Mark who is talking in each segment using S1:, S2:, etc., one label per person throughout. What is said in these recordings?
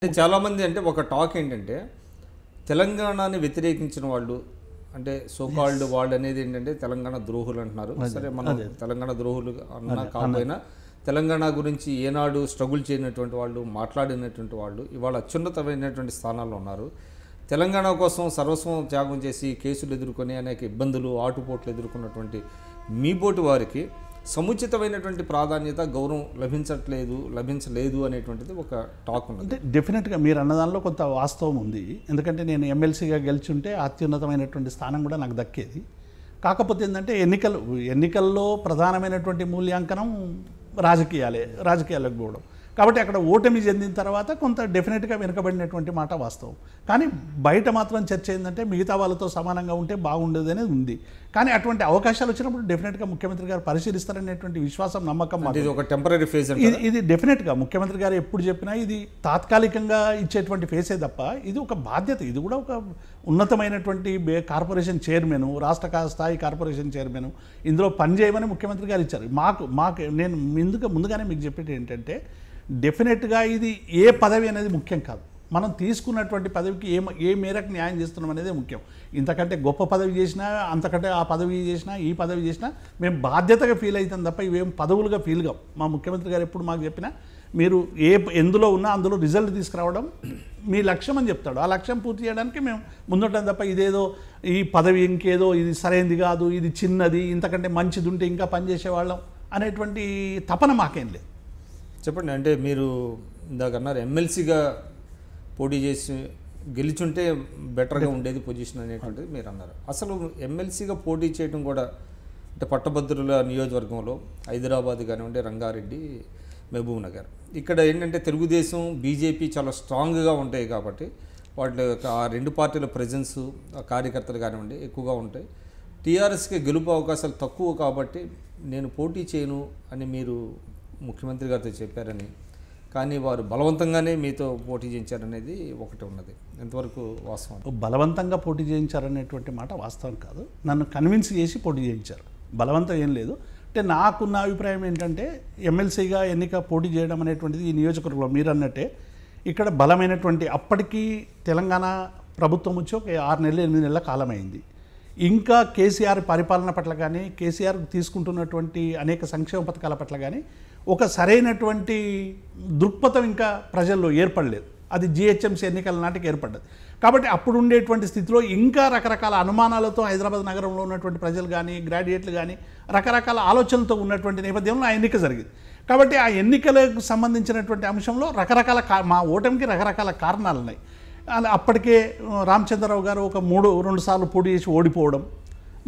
S1: అంటే చాలామంది అంటే ఒక టాక్ ఏంటంటే తెలంగాణని వ్యతిరేకించిన వాళ్ళు అంటే సోకాల్డ్ వాళ్ళు అనేది ఏంటంటే తెలంగాణ ద్రోహులు అంటున్నారు. సరే మనం తెలంగాణ ద్రోహులు అన్నా కాకపోయినా తెలంగాణ గురించి ఏనాడు స్ట్రగుల్ చేయనటువంటి వాళ్ళు మాట్లాడినటువంటి వాళ్ళు ఇవాళ అత్యున్నతమైనటువంటి స్థానాల్లో ఉన్నారు. తెలంగాణ కోసం సర్వస్వం త్యాగం చేసి కేసులు ఎదుర్కొని అనేక ఇబ్బందులు ఆటుపోట్లు ఎదుర్కొన్నటువంటి మీ పోటీ వారికి సముచితమైనటువంటి ప్రాధాన్యత గౌరవం లభించలేదు అనేటువంటిది ఒక టాక్ ఉంది.
S2: అంటే డెఫినెట్గా మీరు అన్నదానిలో కొంత వాస్తవం ఉంది. ఎందుకంటే నేను ఎమ్మెల్సీగా గెలిచుంటే అత్యున్నతమైనటువంటి స్థానం కూడా నాకు దక్కేది. కాకపోతే ఏంటంటే ఎన్నికల్లో ప్రధానమైనటువంటి మూల్యాంకనం రాజకీయాలకు పోవడం. కాబట్టి అక్కడ ఓటమి చెందిన తర్వాత కొంత డెఫినెట్గా వెనుకబడినటువంటి మాట వాస్తవం. కానీ బయట మాత్రం చర్చ ఏంటంటే మిగతా వాళ్ళతో సమానంగా ఉంటే బాగుండేది అనేది ఉంది. కానీ అటువంటి అవకాశాలు వచ్చినప్పుడు డెఫినెట్గా ముఖ్యమంత్రి గారు పరిశీలిస్తారనేటువంటి విశ్వాసం, నమ్మకం.
S1: ఇది ఒక టెంపరీ ఫేజ్.
S2: ఇది డెఫినెట్గా ముఖ్యమంత్రి గారు ఎప్పుడు చెప్పినా ఇది తాత్కాలికంగా ఇచ్చేటువంటి ఫేసే తప్ప ఇది ఒక బాధ్యత. ఇది కూడా ఒక ఉన్నతమైనటువంటి కార్పొరేషన్ చైర్మన్, రాష్ట్ర స్థాయి కార్పొరేషన్ చైర్మన్ ఇందులో పనిచేయమని ముఖ్యమంత్రి గారు ఇచ్చారు. నేను ముందుగానే మీకు చెప్పేది ఏంటంటే డెఫినెట్గా ఇది ఏ పదవి అనేది ముఖ్యం కాదు. మనం తీసుకున్నటువంటి పదవికి ఏ మేరకు న్యాయం చేస్తున్నాం అనేది ముఖ్యం. ఇంతకంటే గొప్ప పదవి చేసినా, అంతకంటే ఆ పదవి చేసినా, ఈ పదవి చేసినా మేము బాధ్యతగా ఫీల్ అవుతాం తప్ప ఇవేం పదవులుగా ఫీల్ కావు. మా ముఖ్యమంత్రి గారు ఎప్పుడు మాకు చెప్పినా మీరు ఎందులో ఉన్నా అందులో రిజల్ట్ తీసుకురావడం మీ లక్ష్యం అని చెప్తాడు. ఆ లక్ష్యం పూర్తి చేయడానికి మేము ముందుంటాం తప్ప ఇదేదో ఈ పదవి ఇంకేదో ఇది సరైనది కాదు, ఇది చిన్నది, ఇంతకంటే మంచిది ఉంటే ఇంకా పనిచేసేవాళ్ళం అనేటువంటి తపన మాకేం లేదు.
S1: చెప్పండి. అంటే మీరు ఇందాక అన్నారు ఎమ్మెల్సీగా పోటీ చేసి గెలిచుంటే బెటర్గా ఉండేది పొజిషన్ అనేటువంటిది మీరు అన్నారు. అసలు ఎమ్మెల్సీగా పోటీ చేయడం కూడా అంటే పట్టభద్రుల నియోజకవర్గంలో హైదరాబాద్ కానివ్వండి, రంగారెడ్డి, మహబూబ్ నగర్ ఇక్కడ ఏంటంటే తెలుగుదేశం బీజేపీ చాలా స్ట్రాంగ్గా ఉంటాయి కాబట్టి వాటి ఆ రెండు పార్టీల ప్రెజెన్స్ కార్యకర్తలు కానివ్వండి ఎక్కువగా ఉంటాయి. టీఆర్ఎస్కి గెలుపు అవకాశాలు తక్కువ కాబట్టి నేను పోటీ చేయను అని మీరు ముఖ్యమంత్రి గారితో చెప్పారని, కానీ వారు బలవంతంగానే మీతో పోటీ చేయించారనేది ఒకటి ఉన్నది. ఎంతవరకు వాస్తవం?
S2: బలవంతంగా పోటీ చేయించారనేటువంటి మాట వాస్తవం కాదు. నన్ను కన్విన్స్ చేసి పోటీ చేయించారు. బలవంతం ఏం లేదు. అంటే నాకున్న అభిప్రాయం ఏంటంటే ఎమ్మెల్సీగా పోటీ చేయడం అనేటువంటిది ఈ నియోజకవర్గంలో మీరు అన్నట్టే ఇక్కడ బలమైనటువంటి అప్పటికీ తెలంగాణ ప్రభుత్వం వచ్చి ఒక 6 నెలలు 8 నెలల కాలమైంది. ఇంకా కేసీఆర్ పరిపాలన పట్ల కానీ, కేసీఆర్ తీసుకుంటున్నటువంటి అనేక సంక్షేమ పథకాల పట్ల కానీ ఒక సరైనటువంటి దృక్పథం ఇంకా ప్రజల్లో ఏర్పడలేదు. అది జిహెచ్ఎంసీ ఎన్నికల నాటికి ఏర్పడ్డది. కాబట్టి అప్పుడు ఉండేటువంటి స్థితిలో ఇంకా రకరకాల అనుమానాలతో హైదరాబాద్ నగరంలో ఉన్నటువంటి ప్రజలు కానీ, గ్రాడ్యుయేట్లు కానీ రకరకాల ఆలోచనలతో ఉన్నటువంటి నేపథ్యంలో ఆ ఎన్నిక జరిగింది. కాబట్టి ఆ ఎన్నికలకు సంబంధించినటువంటి అంశంలో మా ఓటమికి రకరకాల కారణాలు ఉన్నాయి. అప్పటికే రామచంద్రరావు గారు ఒక 2 సార్లు పోటీ చేసి ఓడిపోవడం,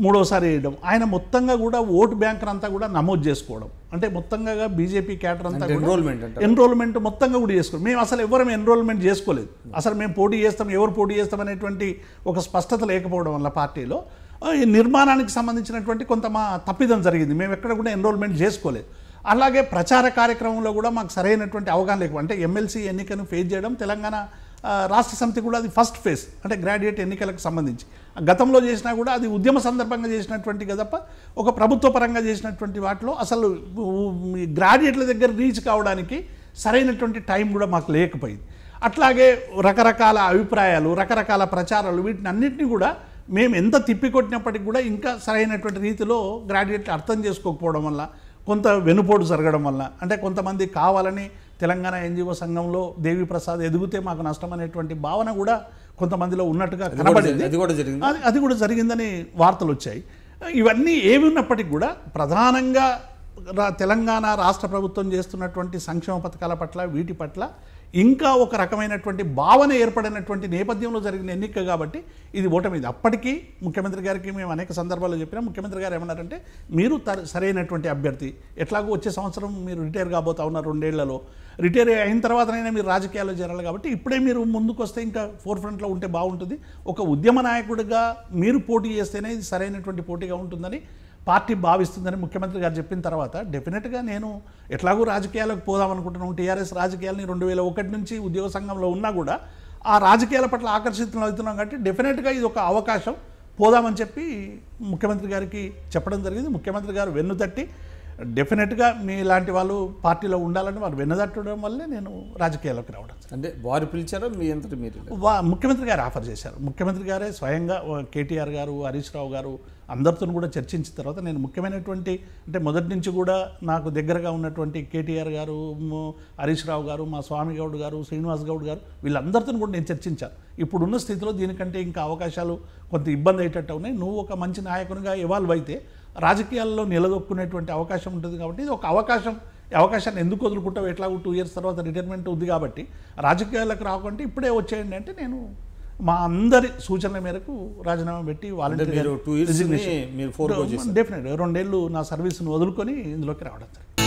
S2: మూడోసారి వేయడం, ఆయన మొత్తంగా కూడా ఓటు బ్యాంక్ అంతా కూడా నమోదు చేసుకోవడం, అంటే మొత్తంగా బీజేపీ క్యాటర్ అంతా ఎన్రోల్మెంట్ మొత్తంగా కూడా చేసుకోవడం. మేము అసలు ఎవరు ఎన్రోల్మెంట్ చేసుకోలేదు. అసలు మేము పోటీ చేస్తాం, ఎవరు పోటీ చేస్తాం అనేటువంటి ఒక స్పష్టత లేకపోవడం వల్ల పార్టీలో ఈ నిర్మాణానికి సంబంధించినటువంటి కొంత మా తప్పిదం జరిగింది. మేము ఎక్కడ కూడా ఎన్రోల్మెంట్ చేసుకోలేదు. అలాగే ప్రచార కార్యక్రమంలో కూడా మాకు సరైనటువంటి అవగాహన లేకపోతే అంటే ఎమ్మెల్సీ ఎన్నికను ఫేస్ చేయడం తెలంగాణ రాష్ట్ర సమితి కూడా అది ఫస్ట్ ఫేజ్ అంటే గ్రాడ్యుయేట్ ఎన్నికలకు సంబంధించి గతంలో చేసినా కూడా అది ఉద్యమ సందర్భంగా చేసినటువంటి తప్ప ఒక ప్రభుత్వ పరంగా చేసినటువంటి వాటిలో అసలు గ్రాడ్యుయేట్ల దగ్గర రీచ్ కావడానికి సరైనటువంటి టైం కూడా మాకు లేకపోయింది. అట్లాగే రకరకాల అభిప్రాయాలు, రకరకాల ప్రచారాలు వీటిని అన్నింటినీ కూడా మేము ఎంత తిప్పికొట్టినప్పటికీ కూడా ఇంకా సరైనటువంటి రీతిలో గ్రాడ్యుయేట్లు అర్థం చేసుకోకపోవడం వల్ల కొంత వెనుపోటు జరగడం వల్ల అంటే కొంతమంది కావాలని తెలంగాణ ఎన్జిఓ సంఘంలో దేవి ప్రసాద్ ఎదిగితే మాకు నష్టం అనేటువంటి భావన కూడా కొంతమందిలో ఉన్నట్టుగా కనబడింది. అది కూడా జరిగిందని వార్తలు వచ్చాయి. ఇవన్నీ ఏమి ఉన్నప్పటికీ కూడా ప్రధానంగా తెలంగాణ రాష్ట్ర ప్రభుత్వం చేస్తున్నటువంటి సంక్షేమ పథకాల పట్ల వీటి పట్ల ఇంకా ఒక రకమైనటువంటి భావన ఏర్పడినటువంటి నేపథ్యంలో జరిగిన ఎన్నిక కాబట్టి ఇది ఓటమిది. అప్పటికీ ముఖ్యమంత్రి గారికి మేము అనేక సందర్భాల్లో చెప్పినా ముఖ్యమంత్రి గారు ఏమన్నారంటే మీరు సరైనటువంటి అభ్యర్థి, ఎట్లాగో వచ్చే సంవత్సరం మీరు రిటైర్ కాబోతా ఉన్నారు, 2 ఏళ్లలో రిటైర్ అయిన తర్వాతనైనా మీరు రాజకీయాల్లో చేరాలి కాబట్టి ఇప్పుడే మీరు ముందుకు వస్తే ఇంకా ఫోర్ఫ్రంట్లో ఉంటే బాగుంటుంది. ఒక ఉద్యమ నాయకుడిగా మీరు పోటీ చేస్తేనే ఇది సరైనటువంటి పోటీగా ఉంటుందని పార్టీ భావిస్తుందని ముఖ్యమంత్రి గారు చెప్పిన తర్వాత డెఫినెట్గా నేను ఎట్లాగూ రాజకీయాలకు పోదామనుకుంటున్నాను. టీఆర్ఎస్ రాజకీయాలని 2001 నుంచి ఉద్యోగ సంఘంలో ఉన్నా కూడా ఆ రాజకీయాల పట్ల ఆకర్షితులు అవుతున్నాం కాబట్టి డెఫినెట్గా ఇది ఒక అవకాశం, పోదామని చెప్పి ముఖ్యమంత్రి గారికి చెప్పడం జరిగింది. ముఖ్యమంత్రి గారు వెన్నుతట్టి డెఫినెట్గా మీ లాంటి వాళ్ళు పార్టీలో ఉండాలని వారు వెన్నదట్టడం వల్లే నేను రాజకీయాల్లోకి రావడం.
S1: అంటే వారు పిలిచారా మీ అంతటి మీరు?
S2: ముఖ్యమంత్రి గారు ఆఫర్ చేశారు. ముఖ్యమంత్రి గారే స్వయంగా కేటీఆర్ గారు, హరీష్ రావు గారు అందరితో కూడా చర్చించిన తర్వాత నేను ముఖ్యమైనటువంటి అంటే మొదటి నుంచి కూడా నాకు దగ్గరగా ఉన్నటువంటి కేటీఆర్ గారు, హరీష్ రావు గారు, మా స్వామి గౌడ్ గారు, శ్రీనివాస్ గౌడ్ గారు వీళ్ళందరితో కూడా నేను చర్చించాను. ఇప్పుడున్న స్థితిలో దీనికంటే ఇంకా అవకాశాలు కొంత ఇబ్బంది అయ్యేటట్టు ఉన్నాయి. నువ్వు ఒక మంచి నాయకునిగా ఇవాల్వ్ అయితే రాజకీయాల్లో నిలదొక్కునేటువంటి అవకాశం ఉంటుంది కాబట్టి ఇది ఒక అవకాశం. ఈ అవకాశాన్ని ఎందుకు వదులుకుంటావు? ఎట్లాగో 2 years తర్వాత రిటైర్మెంట్ ఉంది కాబట్టి రాజకీయాలకు రాకుంటే ఇప్పుడే వచ్చేయండి అంటే నేను మా అందరి సూచనల మేరకు రాజీనామా పెట్టి వాలంటీర్ డెఫినెట్ 2 ఏళ్ళు నా సర్వీస్ను వదులుకొని ఇందులోకి రావడం జరిగింది.